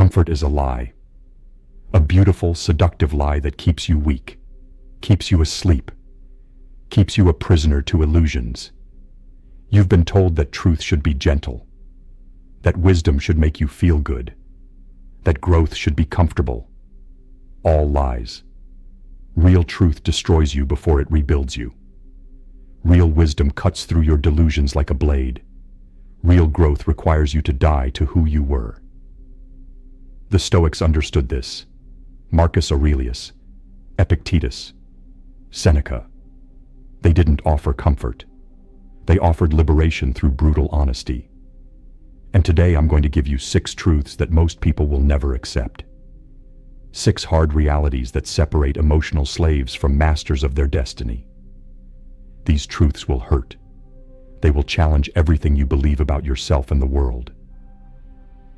Comfort is a lie. A beautiful, seductive lie that keeps you weak, keeps you asleep, keeps you a prisoner to illusions. You've been told that truth should be gentle, that wisdom should make you feel good, that growth should be comfortable. All lies. Real truth destroys you before it rebuilds you. Real wisdom cuts through your delusions like a blade. Real growth requires you to die to who you were. The Stoics understood this. Marcus Aurelius, Epictetus, Seneca. They didn't offer comfort. They offered liberation through brutal honesty. And today I'm going to give you 6 truths that most people will never accept. 6 hard realities that separate emotional slaves from masters of their destiny. These truths will hurt. They will challenge everything you believe about yourself and the world.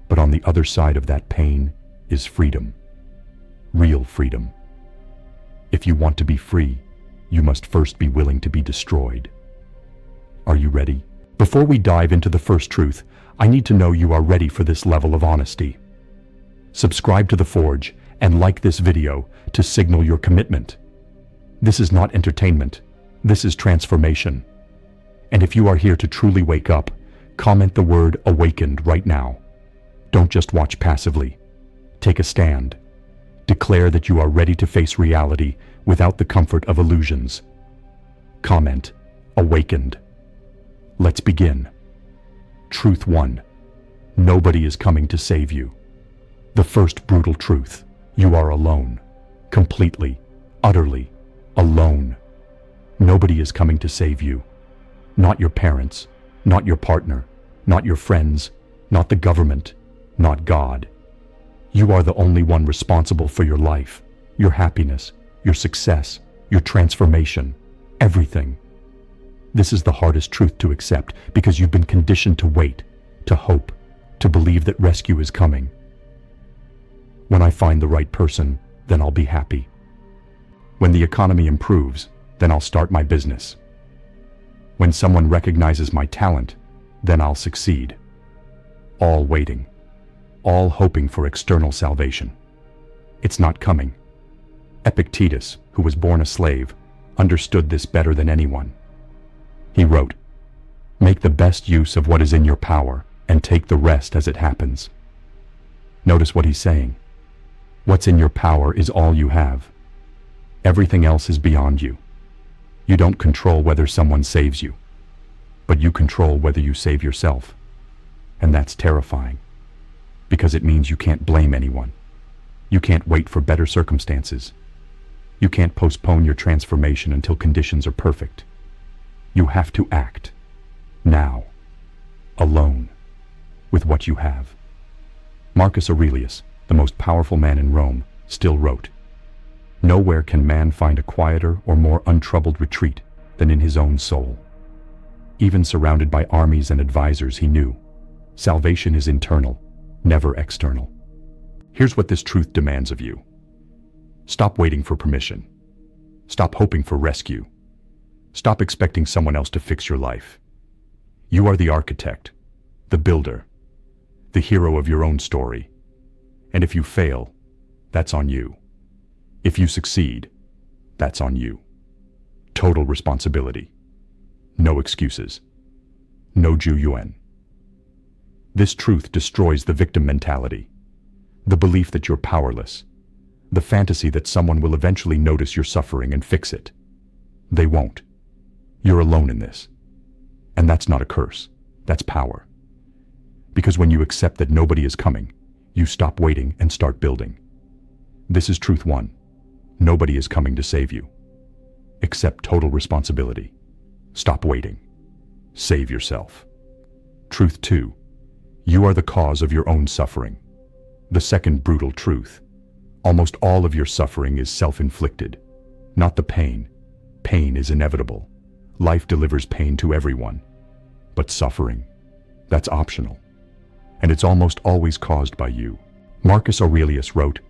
But on the other side of that pain is freedom. Real freedom. If you want to be free, you must first be willing to be destroyed. Are you ready? Before we dive into the first truth, I need to know you are ready for this level of honesty. Subscribe to The Forge and like this video to signal your commitment. This is not entertainment. This is transformation. And if you are here to truly wake up, comment the word awakened right now. Don't just watch passively. Take a stand. Declare that you are ready to face reality without the comfort of illusions. Comment, awakened. Let's begin. Truth 1. Nobody is coming to save you. The first brutal truth. You are alone. Completely, utterly, alone. Nobody is coming to save you. Not your parents, not your partner, not your friends, not the government, not God. You are the only one responsible for your life, your happiness, your success, your transformation, everything. This is the hardest truth to accept because you've been conditioned to wait, to hope, to believe that rescue is coming. When I find the right person, then I'll be happy. When the economy improves, then I'll start my business. When someone recognizes my talent, then I'll succeed. All waiting. All hoping for external salvation. It's not coming. Epictetus, who was born a slave, understood this better than anyone. He wrote, "Make the best use of what is in your power and take the rest as it happens." Notice what he's saying. What's in your power is all you have. Everything else is beyond you. You don't control whether someone saves you, but you control whether you save yourself. And that's terrifying, because it means you can't blame anyone. You can't wait for better circumstances. You can't postpone your transformation until conditions are perfect. You have to act, now, alone, with what you have. Marcus Aurelius, the most powerful man in Rome, still wrote, "Nowhere can man find a quieter or more untroubled retreat than in his own soul." Even surrounded by armies and advisors, he knew, salvation is internal, never external. Here's what this truth demands of you. Stop waiting for permission. Stop hoping for rescue. Stop expecting someone else to fix your life. You are the architect, the builder, the hero of your own story. And if you fail, that's on you. If you succeed, that's on you. Total responsibility. No excuses. No Ju-Yuan. This truth destroys the victim mentality, the belief that you're powerless, the fantasy that someone will eventually notice your suffering and fix it. They won't. You're alone in this. And that's not a curse. That's power. Because when you accept that nobody is coming, you stop waiting and start building. This is truth 1. Nobody is coming to save you. Accept total responsibility. Stop waiting. Save yourself. Truth 2. You are the cause of your own suffering. The second brutal truth. Almost all of your suffering is self-inflicted. Not the pain. Pain is inevitable. Life delivers pain to everyone. But suffering, that's optional. And it's almost always caused by you. Marcus Aurelius wrote,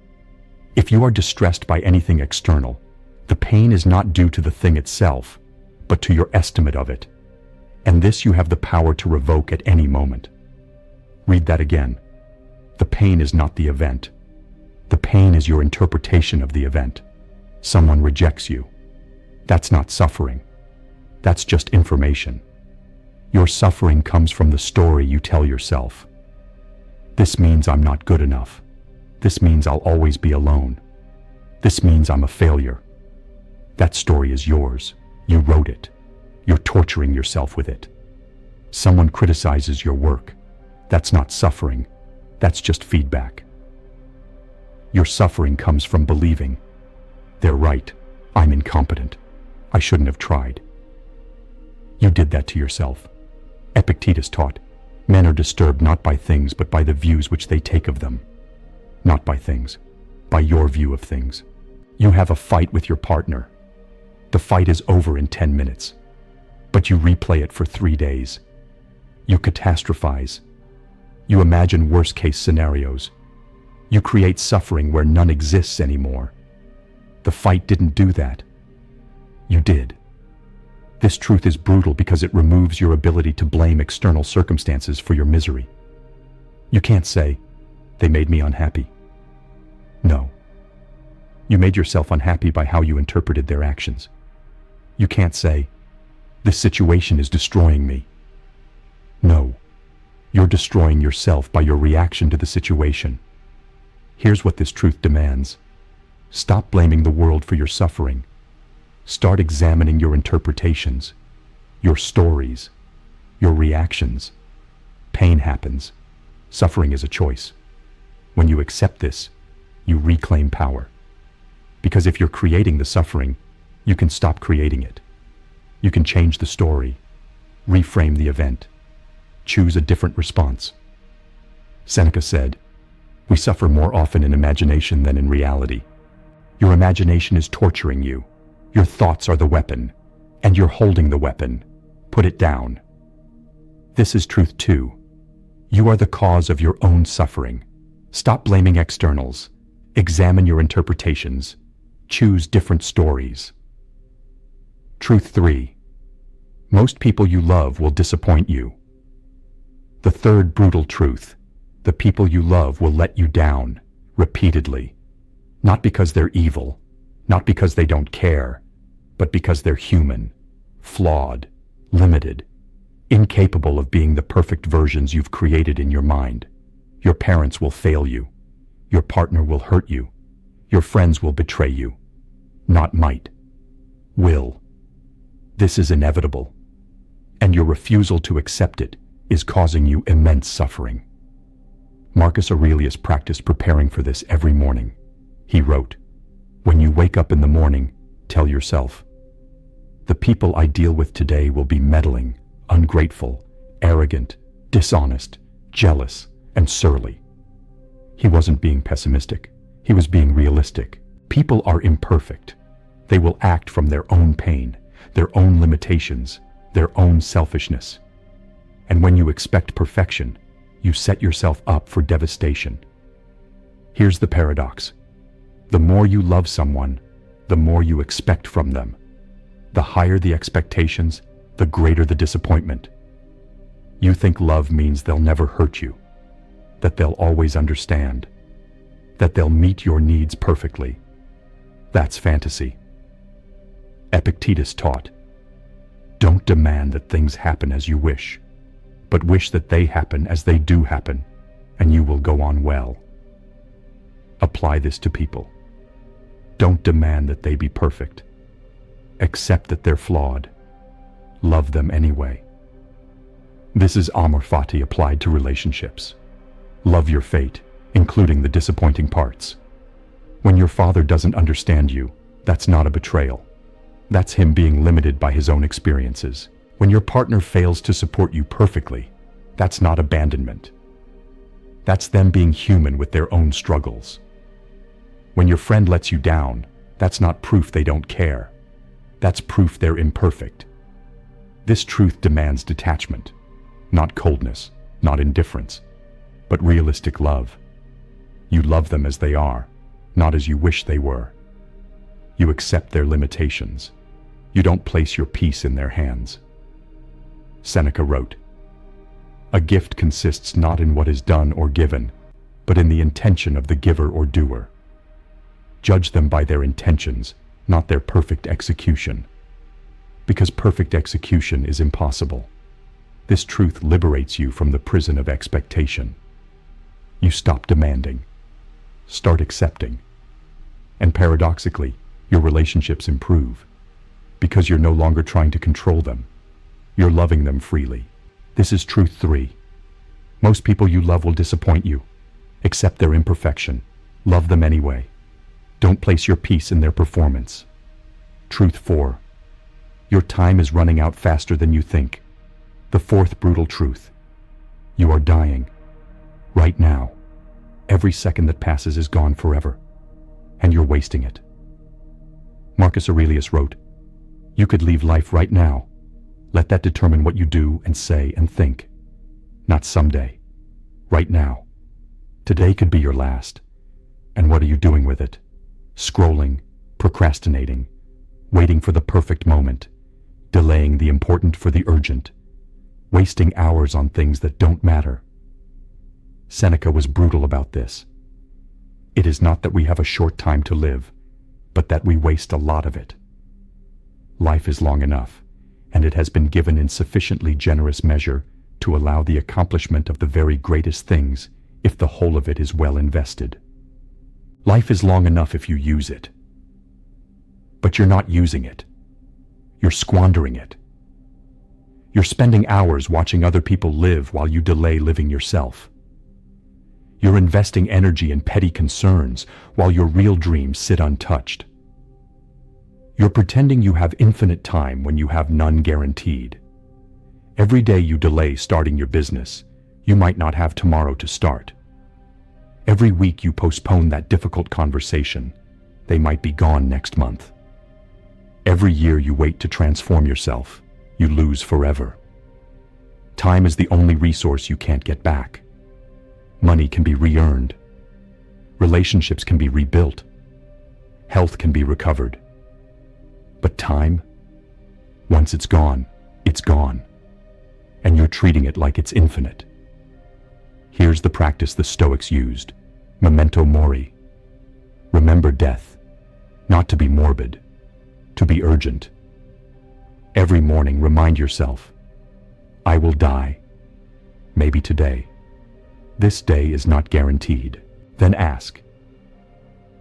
"If you are distressed by anything external, the pain is not due to the thing itself, but to your estimate of it. And this you have the power to revoke at any moment." Read that again. The pain is not the event. The pain is your interpretation of the event. Someone rejects you. That's not suffering. That's just information. Your suffering comes from the story you tell yourself. This means I'm not good enough. This means I'll always be alone. This means I'm a failure. That story is yours. You wrote it. You're torturing yourself with it. Someone criticizes your work. That's not suffering. That's just feedback. Your suffering comes from believing, they're right, I'm incompetent, I shouldn't have tried. You did that to yourself. Epictetus taught, men are disturbed not by things but by the views which they take of them. Not by things, by your view of things. You have a fight with your partner. The fight is over in 10 minutes, but you replay it for 3 days. You catastrophize. You imagine worst-case scenarios. You create suffering where none exists anymore. The fight didn't do that. You did. This truth is brutal because it removes your ability to blame external circumstances for your misery. You can't say, they made me unhappy. No. You made yourself unhappy by how you interpreted their actions. You can't say, this situation is destroying me. No. You're destroying yourself by your reaction to the situation. Here's what this truth demands. Stop blaming the world for your suffering. Start examining your interpretations, your stories, your reactions. Pain happens. Suffering is a choice. When you accept this, you reclaim power. Because if you're creating the suffering, you can stop creating it. You can change the story, reframe the event, choose a different response. Seneca said, we suffer more often in imagination than in reality. Your imagination is torturing you. Your thoughts are the weapon, and you're holding the weapon. Put it down. This is truth too. You are the cause of your own suffering. Stop blaming externals. Examine your interpretations. Choose different stories. Truth 3. Most people you love will disappoint you. The third brutal truth. The people you love will let you down, repeatedly. Not because they're evil, not because they don't care, but because they're human, flawed, limited, incapable of being the perfect versions you've created in your mind. Your parents will fail you. Your partner will hurt you. Your friends will betray you. Not might. Will. This is inevitable. And your refusal to accept it is causing you immense suffering. Marcus Aurelius practiced preparing for this every morning. He wrote, when you wake up in the morning, tell yourself, the people I deal with today will be meddling, ungrateful, arrogant, dishonest, jealous, and surly. He wasn't being pessimistic. He was being realistic. People are imperfect. They will act from their own pain, their own limitations, their own selfishness. And when you expect perfection, you set yourself up for devastation. Here's the paradox. The more you love someone, the more you expect from them. The higher the expectations, the greater the disappointment. You think love means they'll never hurt you, that they'll always understand, that they'll meet your needs perfectly. That's fantasy. Epictetus taught, don't demand that things happen as you wish, but wish that they happen as they do happen, and you will go on well. Apply this to people. Don't demand that they be perfect. Accept that they're flawed. Love them anyway. This is amor fati applied to relationships. Love your fate, including the disappointing parts. When your father doesn't understand you, that's not a betrayal. That's him being limited by his own experiences. When your partner fails to support you perfectly, that's not abandonment. That's them being human with their own struggles. When your friend lets you down, that's not proof they don't care. That's proof they're imperfect. This truth demands detachment, not coldness, not indifference, but realistic love. You love them as they are, not as you wish they were. You accept their limitations. You don't place your peace in their hands. Seneca wrote, a gift consists not in what is done or given, but in the intention of the giver or doer. Judge them by their intentions, not their perfect execution. Because perfect execution is impossible. This truth liberates you from the prison of expectation. You stop demanding, start accepting. And paradoxically, your relationships improve. Because you're no longer trying to control them. You're loving them freely. This is truth 3. Most people you love will disappoint you. Accept their imperfection. Love them anyway. Don't place your peace in their performance. Truth 4. Your time is running out faster than you think. The 4th brutal truth. You are dying. Right now. Every second that passes is gone forever. And you're wasting it. Marcus Aurelius wrote, "You could leave life right now. Let that determine what you do and say and think. Not someday. Right now. Today could be your last. And what are you doing with it? Scrolling, procrastinating, waiting for the perfect moment, delaying the important for the urgent, wasting hours on things that don't matter." Seneca was brutal about this. It is not that we have a short time to live, but that we waste a lot of it. Life is long enough, and it has been given in sufficiently generous measure to allow the accomplishment of the very greatest things if the whole of it is well invested. Life is long enough if you use it. But you're not using it. You're squandering it. You're spending hours watching other people live while you delay living yourself. You're investing energy in petty concerns while your real dreams sit untouched. You're pretending you have infinite time when you have none guaranteed. Every day you delay starting your business, you might not have tomorrow to start. Every week you postpone that difficult conversation, they might be gone next month. Every year you wait to transform yourself, you lose forever. Time is the only resource you can't get back. Money can be re-earned. Relationships can be rebuilt. Health can be recovered. But time? Once it's gone, it's gone. And you're treating it like it's infinite. Here's the practice the Stoics used. Memento mori. Remember death. Not to be morbid, to be urgent. Every morning remind yourself, I will die. Maybe today. This day is not guaranteed. Then ask,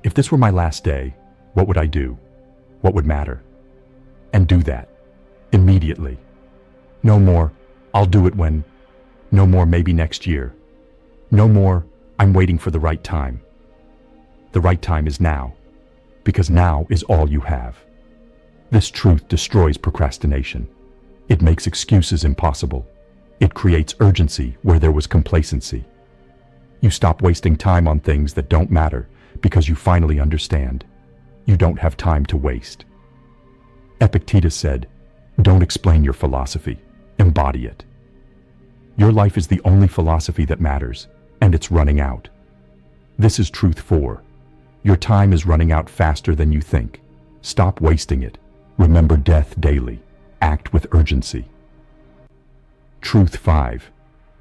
if this were my last day, what would I do? What would matter? And do that. Immediately. No more, I'll do it when. No more, maybe next year. No more, I'm waiting for the right time. The right time is now, because now is all you have. This truth destroys procrastination. It makes excuses impossible. It creates urgency where there was complacency. You stop wasting time on things that don't matter because you finally understand. You don't have time to waste. Epictetus said, don't explain your philosophy, embody it. Your life is the only philosophy that matters, and it's running out. This is truth 4. Your time is running out faster than you think. Stop wasting it. Remember death daily. Act with urgency. Truth 5.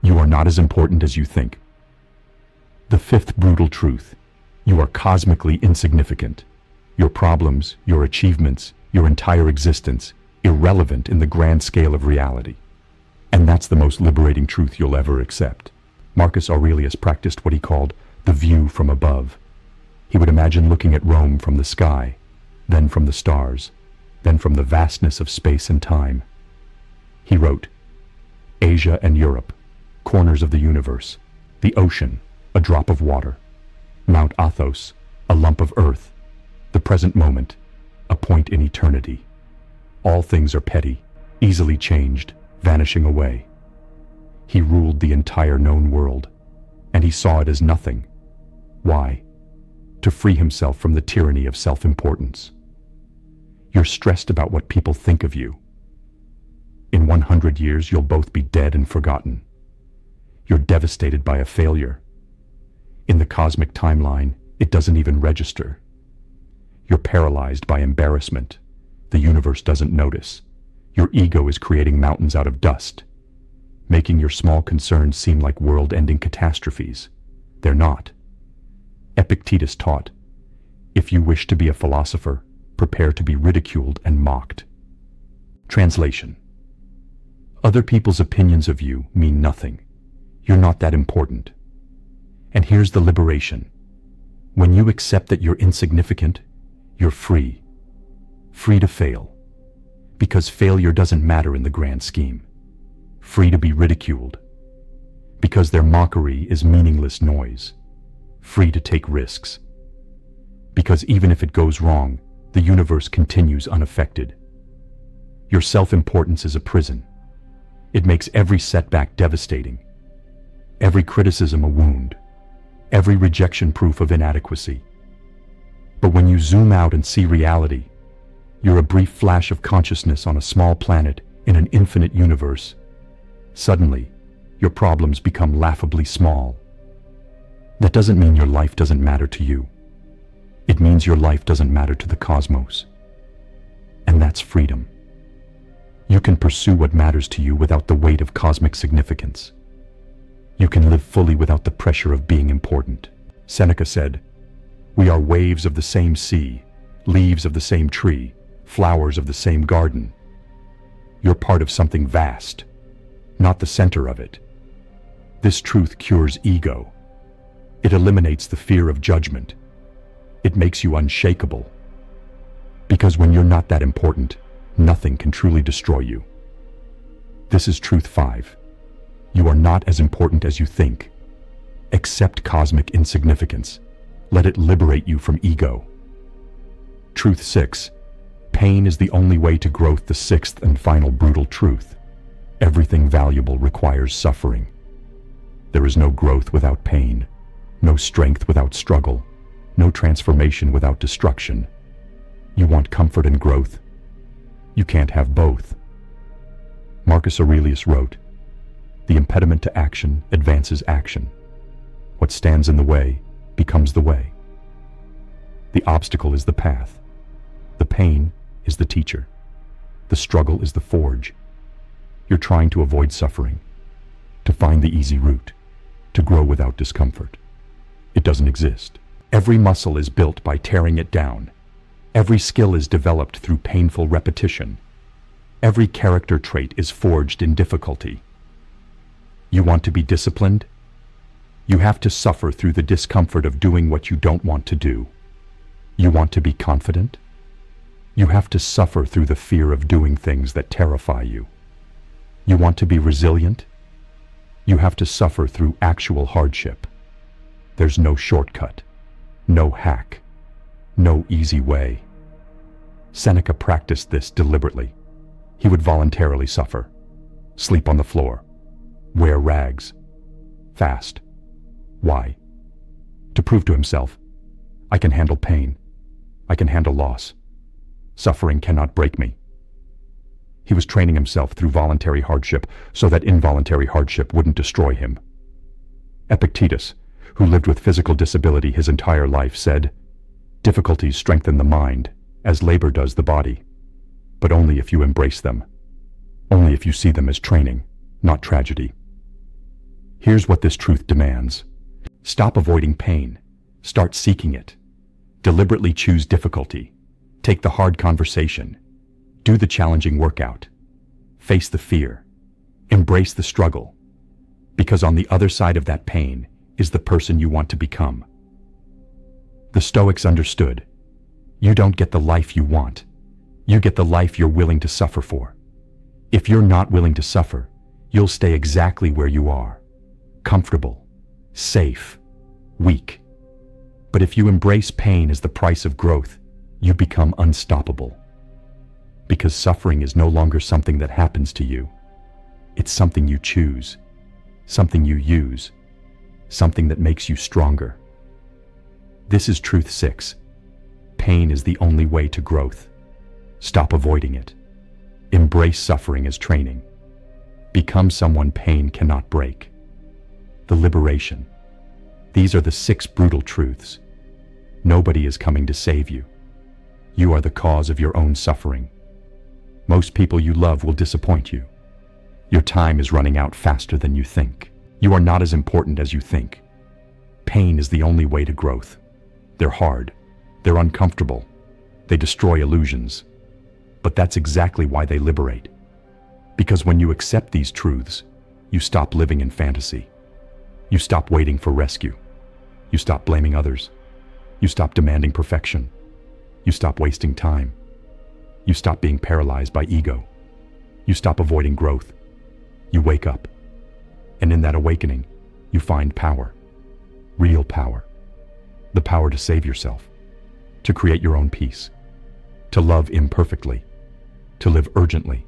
You are not as important as you think. The 5th brutal truth. You are cosmically insignificant. Your problems, your achievements, your entire existence, irrelevant in the grand scale of reality. And that's the most liberating truth you'll ever accept. Marcus Aurelius practiced what he called the view from above. He would imagine looking at Rome from the sky, then from the stars, then from the vastness of space and time. He wrote, Asia and Europe, corners of the universe, the ocean, a drop of water, Mount Athos, a lump of earth, the present moment, a point in eternity. All things are petty, easily changed, vanishing away. He ruled the entire known world, and he saw it as nothing. Why? To free himself from the tyranny of self-importance. You're stressed about what people think of you. In 100 years, you'll both be dead and forgotten. You're devastated by a failure. In the cosmic timeline, it doesn't even register. You're paralyzed by embarrassment. The universe doesn't notice. Your ego is creating mountains out of dust, making your small concerns seem like world-ending catastrophes. They're not. Epictetus taught, if you wish to be a philosopher, prepare to be ridiculed and mocked. Translation. Other people's opinions of you mean nothing. You're not that important. And here's the liberation. When you accept that you're insignificant, you're free. Free to fail. Because failure doesn't matter in the grand scheme. Free to be ridiculed. Because their mockery is meaningless noise. Free to take risks. Because even if it goes wrong, the universe continues unaffected. Your self-importance is a prison. It makes every setback devastating. Every criticism a wound. Every rejection proof of inadequacy. But when you zoom out and see reality, you're a brief flash of consciousness on a small planet in an infinite universe. Suddenly, your problems become laughably small. That doesn't mean your life doesn't matter to you. It means your life doesn't matter to the cosmos. And that's freedom. You can pursue what matters to you without the weight of cosmic significance. You can live fully without the pressure of being important. Seneca said, "We are waves of the same sea, leaves of the same tree, flowers of the same garden." You're part of something vast, not the center of it. This truth cures ego. It eliminates the fear of judgment. It makes you unshakable. Because when you're not that important, nothing can truly destroy you. This is truth 5. You are not as important as you think. Accept cosmic insignificance. Let it liberate you from ego. Truth 6. Pain is the only way to growth. The 6th and final brutal truth. Everything valuable requires suffering. There is no growth without pain, no strength without struggle, no transformation without destruction. You want comfort and growth? You can't have both. Marcus Aurelius wrote, "The impediment to action advances action. What stands in the way becomes the way. The obstacle is the path. The pain is the teacher. The struggle is the forge. You're trying to avoid suffering, to find the easy route, to grow without discomfort. It doesn't exist. Every muscle is built by tearing it down. Every skill is developed through painful repetition. Every character trait is forged in difficulty. You want to be disciplined? You have to suffer through the discomfort of doing what you don't want to do. You want to be confident? You have to suffer through the fear of doing things that terrify you. You want to be resilient? You have to suffer through actual hardship. There's no shortcut, no hack, no easy way. Seneca practiced this deliberately. He would voluntarily suffer, sleep on the floor, wear rags, fast. Why? To prove to himself, I can handle pain. I can handle loss. Suffering cannot break me. He was training himself through voluntary hardship so that involuntary hardship wouldn't destroy him. Epictetus, who lived with physical disability his entire life, said, "Difficulties strengthen the mind, as labor does the body, but only if you embrace them, only if you see them as training, not tragedy." Here's what this truth demands. Stop avoiding pain. Start seeking it. Deliberately choose difficulty. Take the hard conversation. Do the challenging workout. Face the fear. Embrace the struggle. Because on the other side of that pain is the person you want to become. The Stoics understood. You don't get the life you want. You get the life you're willing to suffer for. If you're not willing to suffer, you'll stay exactly where you are. Comfortable, safe, weak. But if you embrace pain as the price of growth, you become unstoppable. Because suffering is no longer something that happens to you. It's something you choose, something you use, something that makes you stronger. This is truth 6. Pain is the only way to growth. Stop avoiding it. Embrace suffering as training. Become someone pain cannot break. The liberation. These are the 6 brutal truths. Nobody is coming to save you. You are the cause of your own suffering. Most people you love will disappoint you. Your time is running out faster than you think. You are not as important as you think. Pain is the only way to growth. They're hard. They're uncomfortable. They destroy illusions. But that's exactly why they liberate. Because when you accept these truths, you stop living in fantasy. You stop waiting for rescue. You stop blaming others. You stop demanding perfection. You stop wasting time. You stop being paralyzed by ego. You stop avoiding growth. You wake up. And in that awakening, you find power. Real power. The power to save yourself. To create your own peace. To love imperfectly. To live urgently.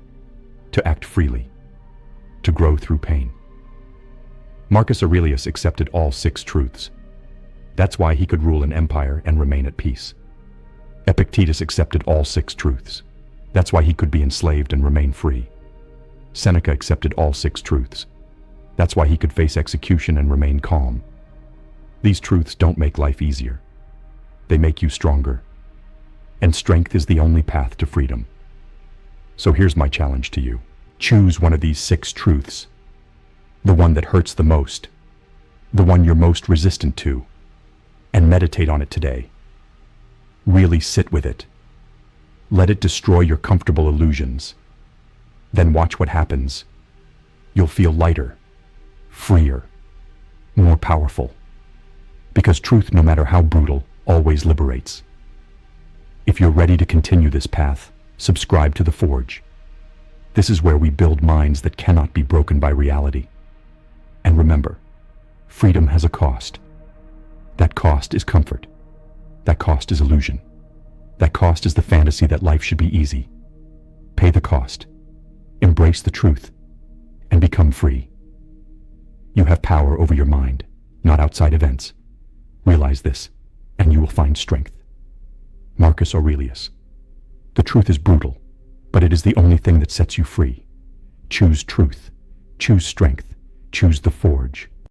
To act freely. To grow through pain. Marcus Aurelius accepted all 6 truths. That's why he could rule an empire and remain at peace. Epictetus accepted all 6 truths. That's why he could be enslaved and remain free. Seneca accepted all 6 truths. That's why he could face execution and remain calm. These truths don't make life easier. They make you stronger. And strength is the only path to freedom. So here's my challenge to you. Choose one of these 6 truths. The one that hurts the most. The one you're most resistant to. And meditate on it today. Really sit with it. Let it destroy your comfortable illusions. Then watch what happens. You'll feel lighter, freer, more powerful. Because truth, no matter how brutal, always liberates. If you're ready to continue this path, subscribe to The Forge. This is where we build minds that cannot be broken by reality. And remember, freedom has a cost. That cost is comfort. That cost is illusion. That cost is the fantasy that life should be easy. Pay the cost. Embrace the truth. And become free. You have power over your mind, not outside events. Realize this, and you will find strength. Marcus Aurelius. The truth is brutal, but it is the only thing that sets you free. Choose truth. Choose strength. Choose the forge.